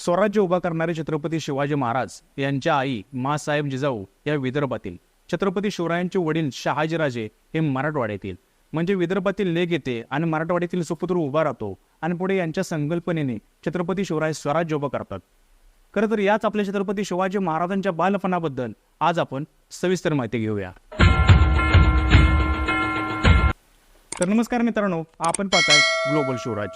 स्वराज्य उभा करणारे छत्रपती शिवाजी महाराज यांच्या आई माँसाहेब जिजाऊ या विदर्भातील, छत्रपती शिवरायांचे वडील शहाजीराजे हे मराठवाड्यातील, म्हणजे विदर्भातील लेक येते आणि मराठवाड्यातील सुपुत्र उभा राहतो आणि पुढे यांच्या संकल्पनेने छत्रपती शिवराय स्वराज्य उभं करतात. खरं तर याच आपल्या छत्रपती शिवाजी महाराजांच्या बालपणाबद्दल आज आपण सविस्तर माहिती घेऊया. तर नमस्कार मित्रांनो, आपण पाहताय ग्लोबल शिवराज.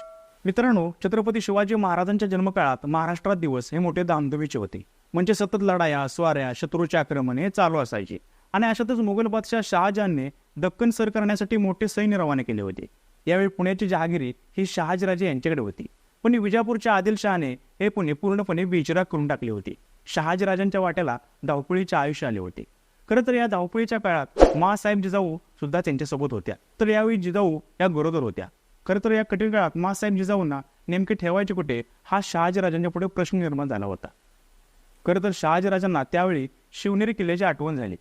मित्रांनो, छत्रपती शिवाजी महाराजांच्या जन्मकाळात महाराष्ट्रात दिवस हे मोठे धामधुमीचे होते. म्हणजे सतत लढाया, स्वाऱ्या, शत्रूचे आक्रमण हे चालू असायचे. आणि अशातच मुघल बादशाह शहाजहानने दक्कन सर करण्यासाठी मोठे सैन्य रवाना केले होते. यावेळी पुण्याची जहागिरी ही शहाजीराजे यांच्याकडे होती, पण विजापूरच्या आदिलशहाने हे पुणे पूर्णपणे बेचिराख करून टाकले होते. शहाजीराजांच्या वाट्याला धावपळीचे आयुष्य आले होते. खरं तर या धावपळीच्या काळात माँसाहेब जिजाऊ सुद्धा त्यांच्यासोबत होत्या. तर यावेळी जिजाऊ या गरोदर होत्या. खरं तर या कठीण काळात माँसाहेब जिजाऊंना नेमके ठेवायचे कुठे हा शहाजीराजांच्या पुढे प्रश्न निर्माण झाला होता. खरं तर शहाजीराजांना त्यावेळी शिवनेरी किल्ल्याची आठवण झाली,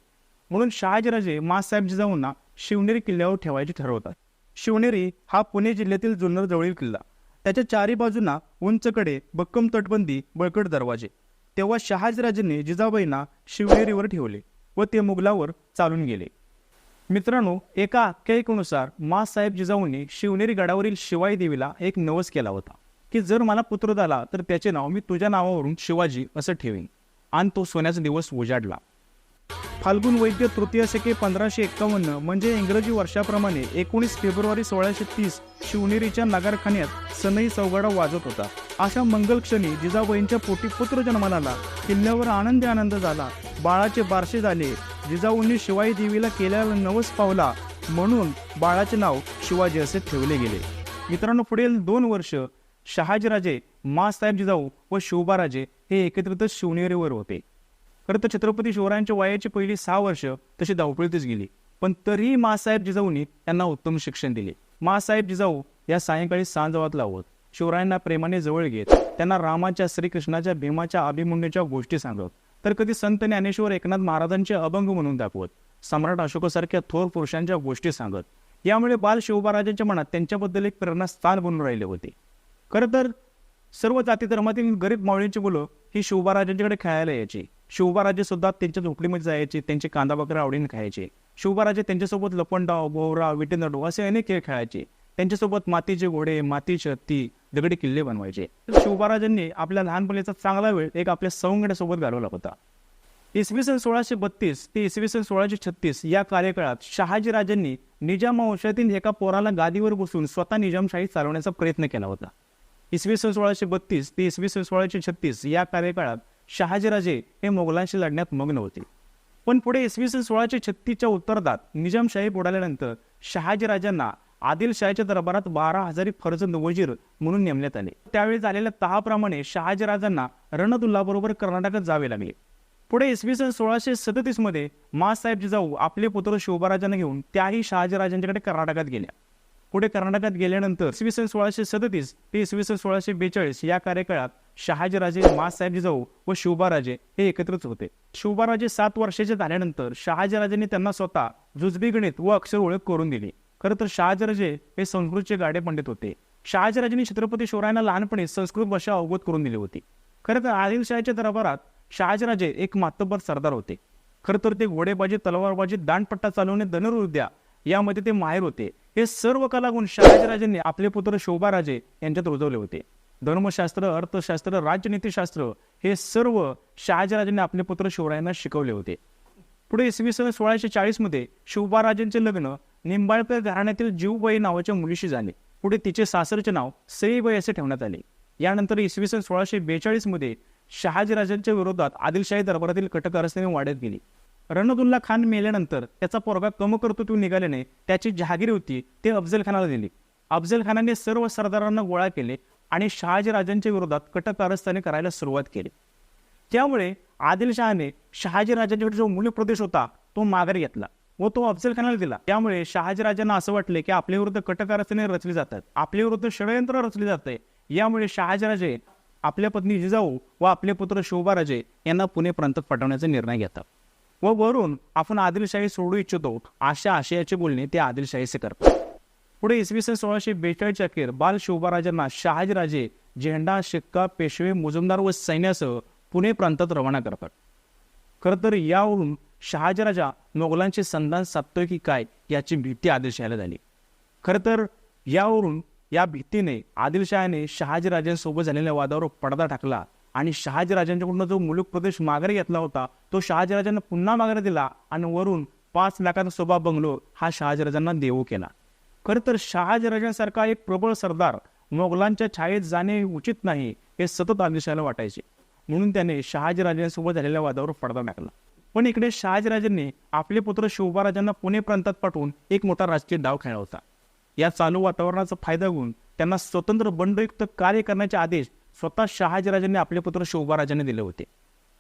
म्हणून शहाजीराजे माँसाहेब जिजाऊंना शिवनेरी किल्ल्यावर ठेवायचे ठरवतात. शिवनेरी हा पुणे जिल्ह्यातील जुन्नर जवळील किल्ला. त्याच्या चारी बाजूंना उंचकडे, भक्कम तटबंदी, बळकट दरवाजे. तेव्हा शहाजीराजांनी जिजाबाईंना शिवनेरीवर ठेवले व ते मुघलावर चालून गेले. मित्रांनो, एका आख्यायिकेनुसार माँसाहेब जिजाऊंनी शिवनेरी गडावरील शिवाई देवीला एक नवस केला होता की जर मला पुत्र झाला तर त्याचे नाव मी तुझ्या नावावरून शिवाजी असं ठेवीन. आणि तो सोन्याचा दिवस उजाडला. फाल्गुन वैद्य तृतीय शके 1551 म्हणजे इंग्रजी वर्षाप्रमाणे 19 फेब्रुवारी 1630 शिवनेरीच्या नगारखान्यात सनई चौघडा वाजत होता. अशा मंगल क्षणी जिजाबाईंच्या पोटी पुत्र जन्माला आला. किल्ल्यावर आनंद झाला. बाळाचे बारसे झाले. जिजाऊंनी शिवाई देवीला केलेला नवस पावला, म्हणून बाळाचे नाव शिवाजी असे ठेवले गेले. मित्रांनो, पुढील 2 वर्ष शहाजीराजे, माँसाहेब जिजाऊ व शिवबाराजे हे एकत्रितच शिवनेरीवर होते. खरं तर छत्रपती शिवरायांच्या वयाची पहिली 6 वर्ष तशी धावपळीतच गेली, पण तरीही माँसाहेब जिजाऊंनी त्यांना उत्तम शिक्षण दिले. माँसाहेब जिजाऊ या सायंकाळी सांजवात लावत, शिवरायांना प्रेमाने जवळ घेत, त्यांना रामाच्या, श्रीकृष्णाच्या, भीमाच्या, अभिमन्यूच्या गोष्टी सांगत, तर कधी संत ज्ञानेश्वर एकनाथ महाराजांचे अभंग म्हणून दाखवत, सम्राट अशोकासारख्या थोर पुरुषांच्या गोष्टी सांगत. यामुळे बाल शिवबाराजांच्या मनात त्यांच्याबद्दल एक प्रेरणास्थान बनून राहिले होते. खरं तर सर्व जाती धर्मातील गरीब मावळींची मुलं ही शिवबाराजांच्याकडे खेळायला यायची. शिवबाराजे सुद्धा त्यांच्या झोपडीमध्ये जायचे, त्यांचे कांदा बकरा आवडीने खायचे. शिवबाराजे त्यांच्यासोबत लपंडाव, भोवरा, विटीदांडू असे अनेक खेळ खेळायचे. त्यांच्यासोबत मातीचे घोडे, मातीची हत्ती, दगडी किल्ले बनवायचे. शिवबाराजांनी आपल्या लहानपणीचा चांगला वेळ एक आपल्या सवंगड्यासोबत घालवला होता. इसवी सन 1632 ते इसवी सन 1636 या कार्यकाळात शहाजीराजांनी निजाम वंशातील एका पोराला गादीवर बसून स्वतः निजामशाही चालवण्याचा प्रयत्न केला होता. इसवी सन 1632 ते इसवी सन 1636 या कार्यकाळात शहाजीराजे हे मोगलांशी लढण्यात मग्न होते. पण पुढे इसवी सन 1636च्या उत्तरार्धात निजामशाही बुडाल्यानंतर शहाजीराजांना आदिलशाहीच्या दरबारात 12,000 फर्जंद वजीर म्हणून नेमण्यात आले. त्यावेळी झालेल्या तहाप्रमाणे शहाजीराजांना रणदुल्लाबरोबर कर्नाटकात जावे लागले. पुढे इसवी सन 1637 मध्ये माँसाहेब जिजाऊ आपले पुत्र शिवबाराजांना घेऊन त्याही शहाजीराजांच्याकडे कर्नाटकात गेल्या. पुढे कर्नाटकात गेल्यानंतर इसवी सन 1637 ते इसवी सन 1642 या कार्यकाळात शहाजीराजे, माँसाहेब जिजाऊ व शिवबाराजे हे एकत्रित होते. शिवबाराजे 7 वर्षाचे झाल्यानंतर शहाजीराजांनी त्यांना स्वतः जुजबी गणित व अक्षर ओळख करून दिली. खरं तर शहाजीराजे हे संस्कृतचे गाढे पंडित होते. शहाजीराजांनी छत्रपती शिवरायांना लहानपणी संस्कृत भाषा अवगत करून दिली होती. खरं तर आदिलशाहीच्या दरबारात शहाजीराजे एक मातब्बर सरदार होते. खरं तर ते घोडेबाजी, तलवारबाजी, दांडपट्टा चालवणे, धनुर्विद्या यामध्ये ते माहेर होते. हे सर्व कलागुण शहाजीराजांनी आपले पुत्र शिवबाराजे यांच्यात रुजवले होते. धर्मशास्त्र, अर्थशास्त्र, राजनीतिशास्त्र हे सर्व शहाजीराजांनी आपले पुत्र शिवरायांना शिकवले होते. पुढे इसवी सन 1640 मध्ये शिवबाराजांचे लग्न निंबाळकर घराण्यातील जीवबाई नावाच्या मुलीशी झाले. पुढे तिचे सासरचे नाव सईबाई असे ठेवण्यात आले. यानंतर इसवी सन 1642 मध्ये शहाजीराजांच्या विरोधात आदिलशाही दरबारातील कटकारस्थाने वाढत गेली. रणदुल्ला खान मेल्यानंतर त्याचा पोरगा कमकर्तृत्व निघाल्याने त्याची जहागिरी होती ते अफजल खानाला दिली. अफजल खानाने सर्व सरदारांना गोळा केले आणि शहाजीराजांच्या विरोधात कटकारस्थाने करायला सुरुवात केली. त्यामुळे आदिलशहाने शहाजीराजांच्याकडे जो मूळ प्रदेश होता तो माघार घेतला व तो अफजल खानाला दिला. त्यामुळे शहाजीराजांना असं वाटले की आपल्या विरुद्ध कटकारस्थाने रचली जातात, आपल्या विरुद्ध षडयंत्र रचले जाते. यामुळे शहाजीराजे आपल्या पत्नी जिजाऊ व आपले पुत्र शिवबाराजे यांना पुणे प्रांतात पाठवण्याचा निर्णय घेतात व वरून आपण आदिलशाही सोडू इच्छितो अशा आशयाचे बोलणे ते आदिलशाहीचे करतात. पुढे इसवी सन 1642 अखेर बाल शिवबाराजांना शहाजीराजे झेंडा, शिक्का, पेशवे, मुजुमदार व सैन्यासह पुणे प्रांतात रवाना करतात. खरं तर यावरून शहाजीराजा मोगलांचे संधान साधतोय की काय याची भीती आदिलशहाला झाली. खरं तर यावरून या भीतीने आदिलशहाने शहाजीराजांसोबत झालेल्या वादावर पडदा टाकला आणि शहाजीराजांच्याकडून जो मुलूक प्रदेश माघारी घेतला होता तो शहाजीराजांना पुन्हा माघारी दिला आणि वरून 5 लाखाचा सोबा बंगलो हा शहाजीराजांना देऊ केला. खरं तर शहाजीराजांसारखा एक प्रबळ सरदार मोगलांच्या छायेत जाणे उचित नाही हे सतत आदिलशहाला वाटायचे. म्हणून त्याने शहाजीराजांसोबत झालेल्या वादावर पडदा टाकला. पण इकडे शहाजीराजांनी आपले पुत्र शिवबाराजांना पुणे प्रांतात पाठवून एक मोठा राजकीय डाव खेळला होता. या चालू वातावरणाचा फायदा घेऊन त्यांना स्वतंत्र बंडयुक्त कार्य करण्याचे आदेश स्वतः शहाजीराजांनी आपले पुत्र शिवबाराजांनी दिले होते.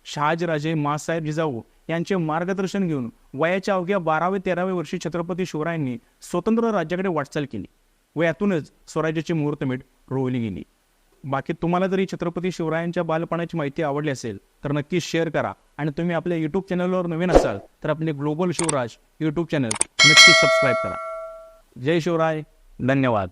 शहाजीराजे माँसाहेब जिजाऊ यांचे मार्गदर्शन घेऊन वयाच्या अवघ्या 12व्या-13व्या वर्षी छत्रपती शिवरायांनी स्वतंत्र राज्याकडे वाटचाल केली व यातूनच स्वराज्याची मुहूर्तमेढ रोवली गेली. बाकी तुम्हाला जरी छत्रपती शिवरायांच्या बालपणाची माहिती आवडली असेल तर नक्की शेअर करा आणि तुम्ही आपल्या यूट्यूब चॅनलवर नवीन असाल तर आपले ग्लोबल शिवराज यूट्यूब चॅनल नक्की सबस्क्राईब करा. जय शिवराय. धन्यवाद.